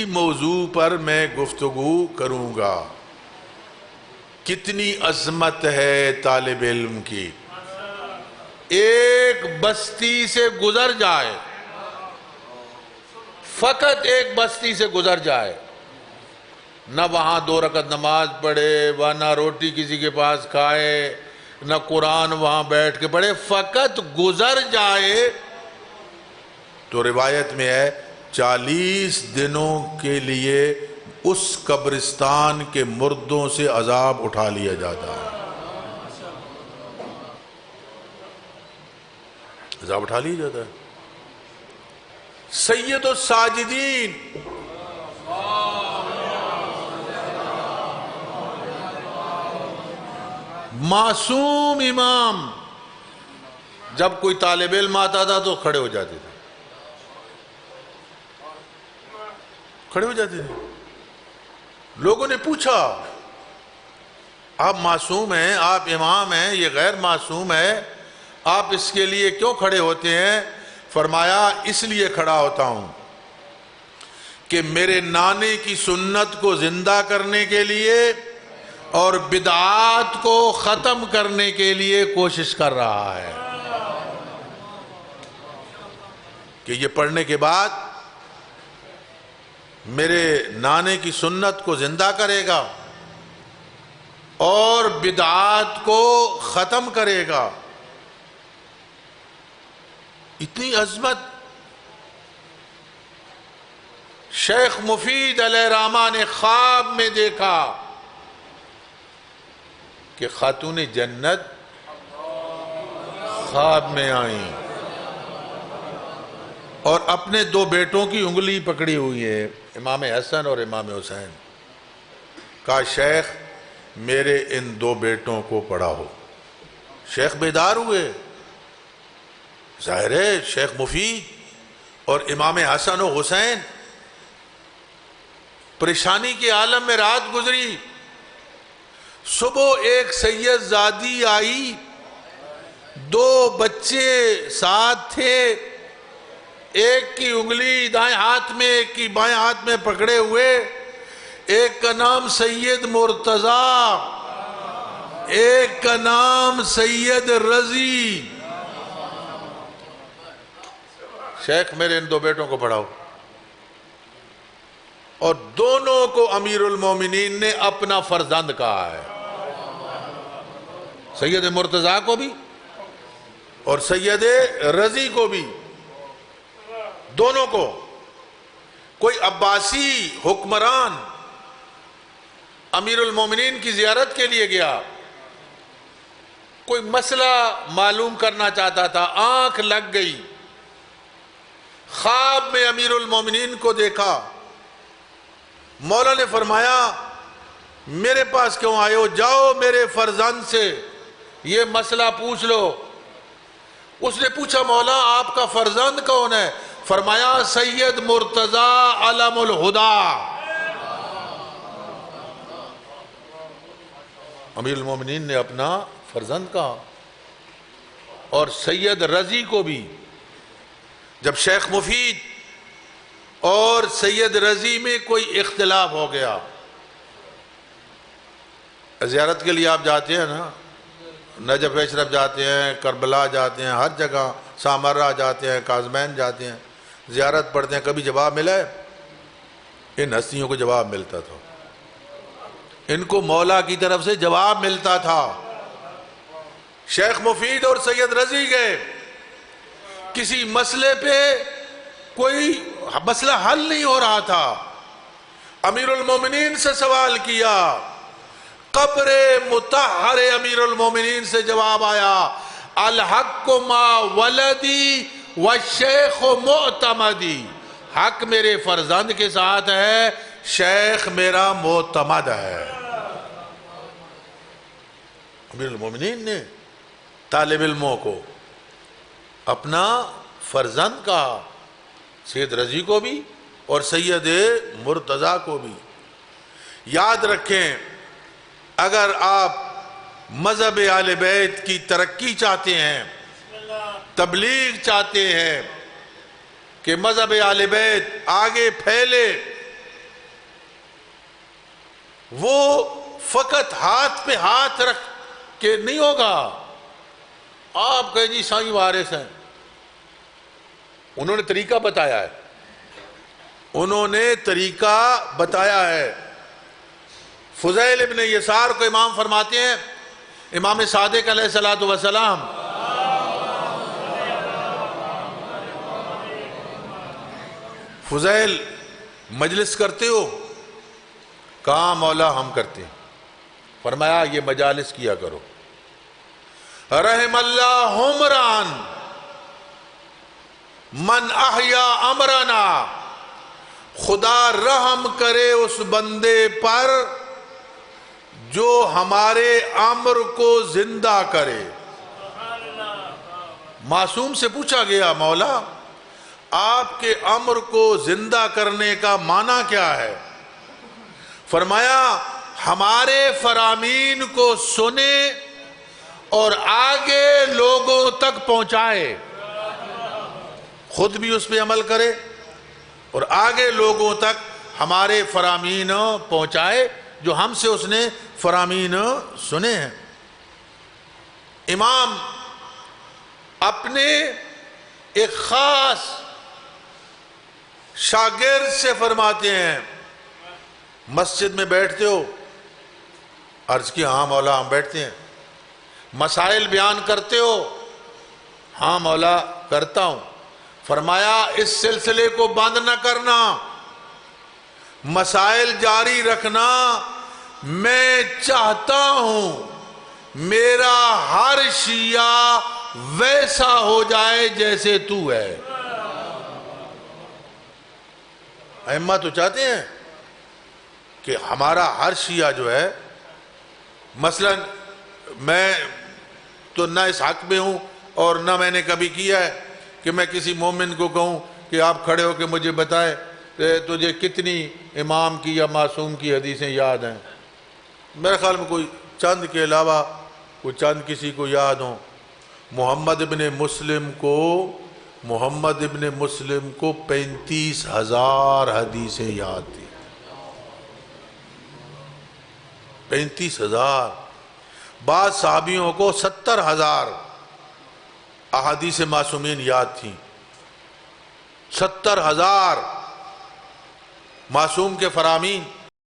اسی موضوع پر میں گفتگو کروں گا۔ کتنی عظمت ہے طالب علم کی، ایک بستی سے گزر جائے، فقط ایک بستی سے گزر جائے، نہ وہاں 2 رکعت نماز پڑھے، نہ روٹی کسی کے پاس کھائے، نہ قرآن وہاں بیٹھ کے پڑھے، فقط گزر جائے تو روایت میں ہے 40 دنوں کے لیے اس قبرستان کے مردوں سے عذاب اٹھا لیا جاتا ہے۔ عذاب اٹھا لیا جاتا ہے۔ سید الساجدین معصوم امام، جب کوئی طالب علم آتا تھا تو کھڑے ہو جاتے تھے، کھڑے ہو جاتے تھے۔ لوگوں نے پوچھا آپ معصوم ہیں، آپ امام ہیں، یہ غیر معصوم ہے، آپ اس کے لیے کیوں کھڑے ہوتے ہیں؟ فرمایا اس لیے کھڑا ہوتا ہوں کہ میرے نانے کی سنت کو زندہ کرنے کے لیے اور بدعات کو ختم کرنے کے لیے کوشش کر رہا ہے، کہ یہ پڑھنے کے بعد میرے نانے کی سنت کو زندہ کرے گا اور بدعات کو ختم کرے گا۔ اتنی عظمت شیخ مفید علیہ الرحمہ نے خواب میں دیکھا کہ خاتون جنت خواب میں آئیں اور اپنے 2 بیٹوں کی انگلی پکڑی ہوئی ہے، امام حسن اور امام حسین۔ کہا شیخ میرے ان 2 بیٹوں کو پڑھاؤ۔ شیخ بیدار ہوئے، ظاہر ہے شیخ مفید اور امام حسن و حسین پریشانی کے عالم میں رات گزری۔ صبح ایک سید زادی آئی، 2 بچے ساتھ تھے، ایک کی انگلی دائیں ہاتھ میں ایک کی بائیں ہاتھ میں پکڑے ہوئے، ایک کا نام سید مرتضیٰ، ایک کا نام سید رضی۔ شیخ میرے ان 2 بیٹوں کو پڑھاؤ، اور دونوں کو امیر المومنین نے اپنا فرزند کہا ہے، سید مرتضیٰ کو بھی اور سید رضی کو بھی، دونوں کو۔ کوئی عباسی حکمران امیر المومنین کی زیارت کے لیے گیا، کوئی مسئلہ معلوم کرنا چاہتا تھا، آنکھ لگ گئی، خواب میں امیر المومنین کو دیکھا۔ مولا نے فرمایا میرے پاس کیوں آئے ہو؟ جاؤ میرے فرزند سے یہ مسئلہ پوچھ لو۔ اس نے پوچھا مولا آپ کا فرزند کون ہے؟ فرمایا سید مرتضیٰ علم الہدا۔ امیر المومنین نے اپنا فرزند کہا، اور سید رضی کو بھی۔ جب شیخ مفید اور سید رضی میں کوئی اختلاف ہو گیا، زیارت کے لیے آپ جاتے ہیں نا، نجف اشرف جاتے ہیں، کربلا جاتے ہیں، ہر جگہ سامرہ جاتے ہیں، کاظمین جاتے ہیں، زیارت پڑھتے ہیں، کبھی جواب ملا ہے؟ ان ہستیوں کو جواب ملتا تھا، ان کو مولا کی طرف سے جواب ملتا تھا۔ شیخ مفید اور سید رضی گئے، کسی مسئلے پہ کوئی مسئلہ حل نہیں ہو رہا تھا، امیر المومنین سے سوال کیا، قبر مطہر امیر المومنین سے جواب آیا، الحق ما ولدی والشیخ معتمدی، حق میرے فرزند کے ساتھ ہے، شیخ میرا معتمد ہے۔ امیر المومنین نے طالب علموں کو اپنا فرزند کہا، سید رضی کو بھی اور سید مرتضیٰ کو بھی۔ یاد رکھیں اگر آپ مذہب اہل بیت کی ترقی چاہتے ہیں، تبلیغ چاہتے ہیں کہ مذہب اہل بیت آگے پھیلے، وہ فقط ہاتھ پہ ہاتھ رکھ کے نہیں ہوگا. آپ کہیں جی سائیں وارث ہیں، انہوں نے طریقہ بتایا ہے، انہوں نے طریقہ بتایا ہے. فضیل ابن یسار کو امام فرماتے ہیں، امام صادق علیہ الصلوۃ والسلام فضیل مجلس کرتے ہو؟ کہا مولا ہم کرتے ہیں. فرمایا یہ مجالس کیا کرو. رحم اللہ عمران من احیا امرنا، خدا رحم کرے اس بندے پر جو ہمارے امر کو زندہ کرے. معصوم سے پوچھا گیا مولا آپ کے امر کو زندہ کرنے کا معنی کیا ہے؟ فرمایا ہمارے فرامین کو سنے اور آگے لوگوں تک پہنچائے، خود بھی اس پہ عمل کرے اور آگے لوگوں تک ہمارے فرامین پہنچائے جو ہم سے اس نے فرامین سنے ہیں. امام اپنے ایک خاص شاگرد سے فرماتے ہیں مسجد میں بیٹھتے ہو؟ عرض کی ہاں مولا ہم بیٹھتے ہیں. مسائل بیان کرتے ہو؟ ہاں مولا کرتا ہوں. فرمایا اس سلسلے کو بند نہ کرنا، مسائل جاری رکھنا. میں چاہتا ہوں میرا ہر شیعہ ویسا ہو جائے جیسے تو ہے. ائمہ تو چاہتے ہیں کہ ہمارا ہر شیعہ جو ہے، مثلا میں تو نہ اس حق میں ہوں اور نہ میں نے کبھی کیا ہے کہ میں کسی مومن کو کہوں کہ آپ کھڑے ہو کے مجھے بتائیں کہ تجھے کتنی امام کی یا معصوم کی حدیثیں یاد ہیں. میرے خیال میں کوئی چند کے علاوہ کوئی چند کسی کو یاد ہوں. محمد ابن مسلم کو 35,000 حدیثیں یاد تھی. 35,000. بعض صحابیوں کو 70,000 احادیث معصومین یاد تھیں. 70,000 معصوم کے فرامین